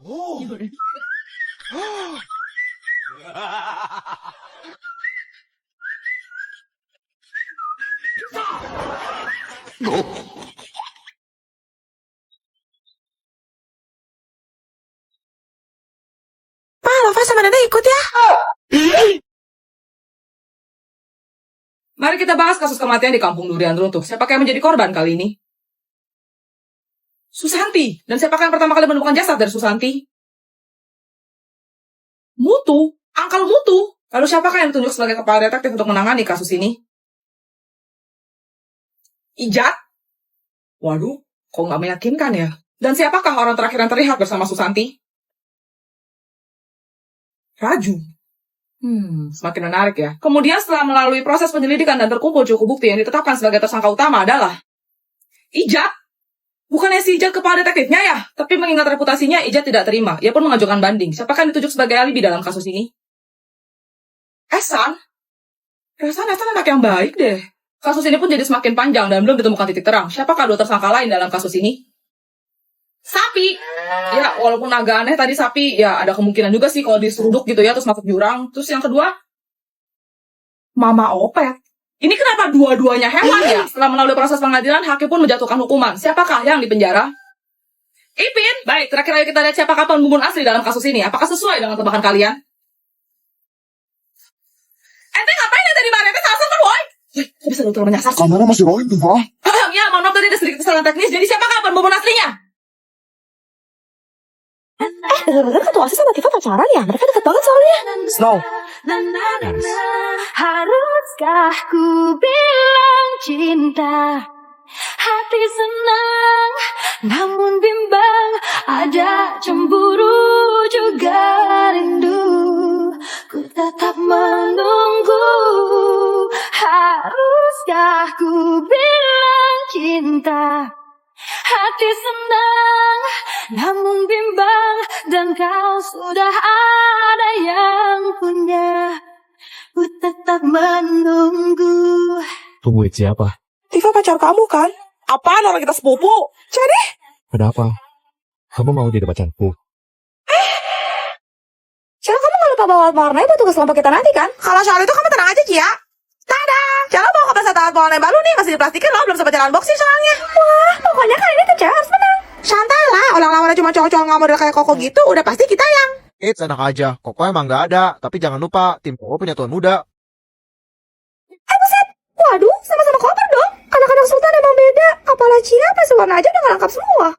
Pak, Lova sama Dada ikut ya. Mari kita bahas kasus kematian di kampung Durian Runtuh. Siapakah yang menjadi korban kali ini? Susanti. Dan siapakah yang pertama kali menemukan jasad dari Susanti? Mutu. Angkal Mutu. Lalu siapakah yang ditunjuk sebagai kepala detektif untuk menangani kasus ini? Ijat. Waduh, kok nggak meyakinkan ya? Dan siapakah orang terakhir yang terlihat bersama Susanti? Raju. Semakin menarik ya. Kemudian setelah melalui proses penyelidikan dan terkumpul cukup bukti yang ditetapkan sebagai tersangka utama adalah Ijat. Bukannya si Ijat kepala detektifnya ya? Tapi mengingat reputasinya, Ijat tidak terima. Ia pun mengajukan banding. Siapakah yang ditunjuk sebagai alibi dalam kasus ini? Esan anak yang baik deh. Kasus ini pun jadi semakin panjang dan belum ditemukan titik terang. Siapakah dua tersangka lain dalam kasus ini? Sapi. Ya, walaupun agak aneh tadi sapi, ya ada kemungkinan juga sih kalau diseruduk gitu ya, terus masuk jurang. Terus yang kedua, Mama Opet. Ini kenapa dua-duanya hewan ya? Setelah melalui proses pengadilan, hakim pun menjatuhkan hukuman. Siapakah yang dipenjara? Ipin. Baik, terakhir ayo kita lihat siapakah pembunuh asli dalam kasus ini. Apakah sesuai dengan tebakan kalian? Ente ngapain ya tadi Mbak Ente salah satu, boy? Kok bisa lu terlalu menyasar? Kamera masih rolling tuh, Pak. Ya, mohon maaf tadi ada sedikit kesalahan teknis. Jadi siapakah pembunuh aslinya? Dengar-dengar ketua OSIS sama Tifa pacaran ya? Mereka dekat banget soalnya. Snow. Haruskah ku bilang cinta? Hati senang, namun bimbang. Ada cemburu juga rindu. Ku tetap menunggu. Haruskah ku bilang cinta? Hati senang, namun bimbang. Dan kau sudah ada yang punya. Ku tetap menunggu. Tunggu siapa? Tifa pacar kamu kan? Apaan orang kita sepupu? Jadi? Ada apa? Kamu mau jadi pacarku? Cel, kamu gak lupa bawa warnanya buat tugas kelompok kita nanti kan? Kalau soal itu kamu tenang aja, Cia. Tada! Cel, bawa ke satu alat warna baru nih. Masih diplastikin loh, belum sempat jalan boxing soalnya. Wah, pokoknya kali ini tuh cewek harus menang. Santai lah, orang lawannya cuma cowok-cowok nggak model kayak Koko gitu. Udah pasti kita yang. Enak aja, Koko emang nggak ada. Tapi jangan lupa, tim Koko punya tuan muda. Buset. Waduh, sama-sama koper dong. Anak-anak Sultan emang beda. Kepala Cia pasti warna aja udah ngelengkap semua.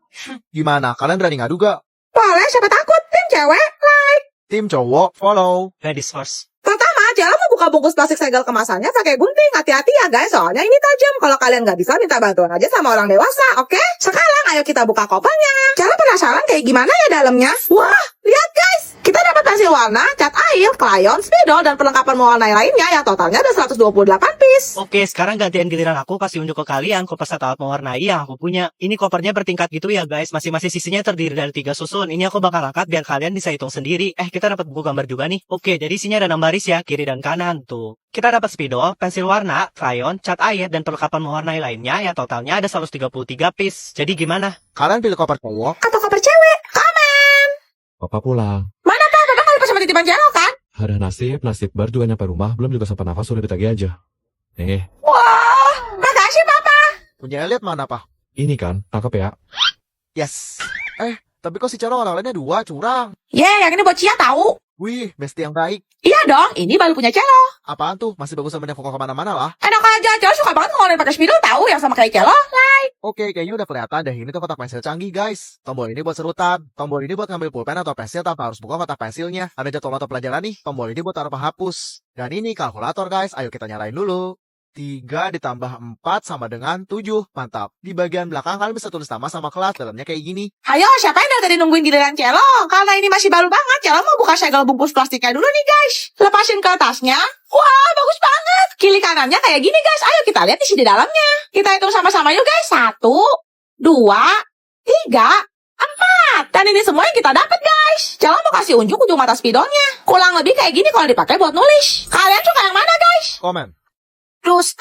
Gimana, kalian berani ngadu gak? Boleh, siapa takut? Tim cewek, like. Tim cowok, follow. Ladies first. Pertama, jangan mau buka bungkus plastik segel kemasannya pakai gunting. Hati-hati ya guys, soalnya ini tajam. Kalau kalian nggak bisa, minta bantuan aja sama orang dewasa, oke? Sekarang ayo kita buka kopernya. Cara penasaran kayak gimana ya dalamnya? Wah, lihat guys. Kita dapat pensil warna, cat air, krayon, spidol, dan perlengkapan mewarnai lainnya yang totalnya ada 128 piece. Oke, sekarang gantian giliran aku kasih unjuk ke kalian koper satu alat mewarnai yang aku punya. Ini kopernya bertingkat gitu ya guys. Masing-masing sisinya terdiri dari 3 susun. Ini aku bakal angkat biar kalian bisa hitung sendiri. Kita dapat buku gambar juga nih. Oke, jadi isinya ada 6 baris ya, kiri dan kanan tuh. Kita dapat spidol, pensil warna, krayon, cat air, dan perlengkapan mewarnai lainnya yang totalnya ada 133 piece. Jadi gimana? Kalian pilih koper cowok? Atau koper cewek? Komen. Papa pulang. Mana tuh? Papa kali pas sama titipan channel kan? Ada nasib baru juga nyampe rumah, belum juga sempat nafas udah ditagih aja. Wah, makasih Papa. Punya lihat mana, Pak? Ini kan, tangkap ya. Yes. Tapi kok si Caro orang lainnya 2, curang. Yang ini buat Cia tahu. Wih, bestie yang baik. Iya dong, ini baru punya Celo. Apaan tuh? Masih bagus sama Nevoko kemana-mana lah. Enak aja, Celo suka banget ngeluarin pakai spidol tahu yang sama kayak Celo. Oke, kayaknya udah kelihatan deh. Ini tuh kotak pensil canggih, guys. Tombol ini buat serutan. Tombol ini buat ngambil pulpen atau pensil tanpa harus buka kotak pensilnya. Ada jadwal mata pelajaran nih. Tombol ini buat taruh penghapus. Dan ini kalkulator, guys. Ayo kita nyalain dulu. 3 ditambah 4 sama dengan 7. Mantap. Di bagian belakang kalian bisa tulis nama sama kelas. Dalamnya kayak gini. Ayo, siapa yang dari tadi nungguin giliran Celo? Karena ini masih baru banget, Celo mau buka segel bungkus plastiknya dulu nih, guys. Lepasin ke tasnya. Wah, bagus banget. Kili kanannya kayak gini, guys. Ayo kita lihat isi di dalamnya. Kita hitung sama-sama yuk, guys. 1, 2, 3, 4. Dan ini semua yang kita dapat, guys. Celo mau kasih unjuk ujung mata spidolnya. Kurang lebih kayak gini kalau dipakai buat nulis. Kalian suka yang mana, guys? Komen. Dus.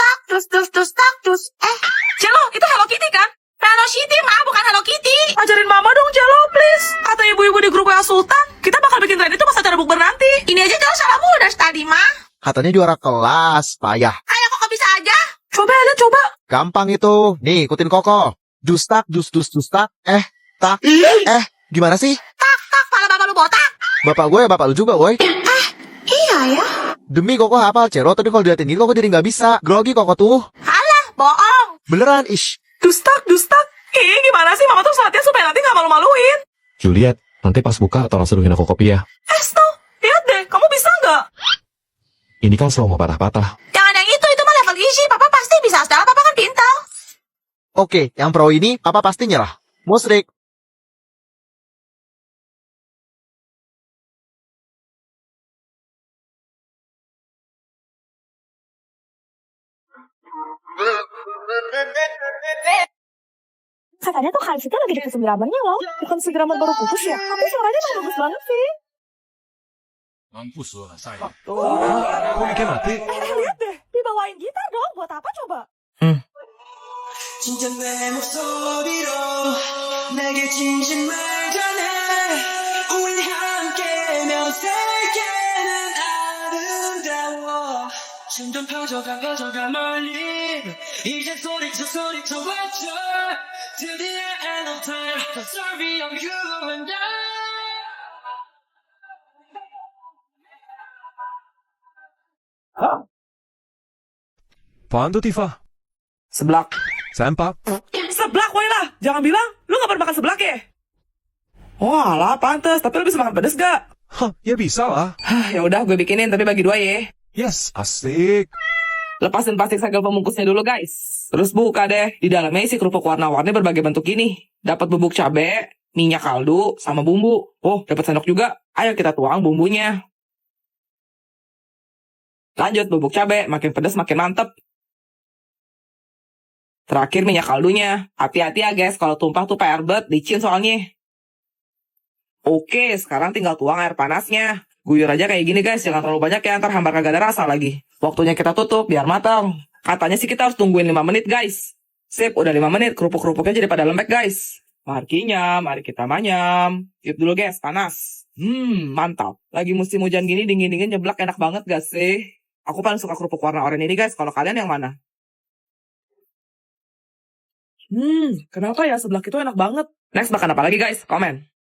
Celo, itu Hello Kitty kan? Velocity, Ma, bukan Hello Kitty. Ajarin mama dong Jelo, please. Kata ibu-ibu di grup WA Sultan, kita bakal bikin tren itu pas acara bukber nanti. Ini aja jelas salahmu udah tadi, Ma. Katanya juara kelas, payah. Ayo kok bisa aja. Coba lihat, coba. Gampang itu. Nih, ikutin Koko. Justak, justak. Tak. Gimana sih? Tak, pala bapak lu botak. Bapak gue, bapak lu juga, woi. Iya ya. Demi Koko hafal, Cero. Tapi kalau diliatin ini, Koko jadi nggak bisa. Grogi Koko tuh. Alah, bohong. Beneran, ish. Dustak. Ih, gimana sih? Mama tuh latihan supaya nanti gak malu-maluin. Juliet, nanti pas buka tolong seduhin aku kopi ya. Esto, lihat deh, kamu bisa nggak? Ini kan slow mau patah-patah. Jangan yang itu mah level easy. Papa pasti bisa. Setelah papa kan pintar. Oke, yang pro ini, papa pasti nyerah. Musrik. Katanya tuh Hans itu lagi deket segeramannya loh. Bukan segeraman baru putus ya. Tapi suaranya emang bagus banget sih. Mampus suara saya. Kok mikir mati? Lihat deh, dibawain gitar dong. Buat apa coba? 진짜 내 목소리로 내게 진심 말 전해 우리 함께면 세계는 아름다워 점점 퍼져가 멀리 이제 소리쳐 외쳐 드디어 end of time The story of you and I Apaan tuh, Tifa? Seblak. Sempak? Seblak, woy lah. Jangan bilang, lu gak pernah makan seblak ya? Wah, lah pantes. Tapi lu bisa makan pedes gak? Hah, ya bisa lah. Ya udah, gue bikinin tapi bagi 2 ya. Yes, asik. Lepasin plastik segel pembungkusnya dulu guys. Terus buka deh. Di dalamnya isi kerupuk warna-warni berbagai bentuk ini. Dapat bubuk cabe, minyak kaldu, sama bumbu. Oh, dapat sendok juga. Ayo kita tuang bumbunya. Lanjut bubuk cabe, makin pedas makin mantep. Terakhir minyak kaldunya. Hati-hati ya guys, kalau tumpah tuh PR banget, licin soalnya. Oke, sekarang tinggal tuang air panasnya. Guyur aja kayak gini guys, jangan terlalu banyak ya, ntar hambar kagak ada rasa lagi. Waktunya kita tutup, biar matang. Katanya sih kita harus tungguin 5 menit guys. Sip, udah 5 menit, kerupuk-kerupuknya jadi pada lembek guys. Mari kita manyam. Tiup dulu guys, panas. Mantap. Lagi musim hujan gini, dingin-dingin nyeblak enak banget gak sih? Aku paling suka kerupuk warna oranye ini guys, kalau kalian yang mana? Kenapa ya seblak itu enak banget? Next makan apa lagi guys? Komen.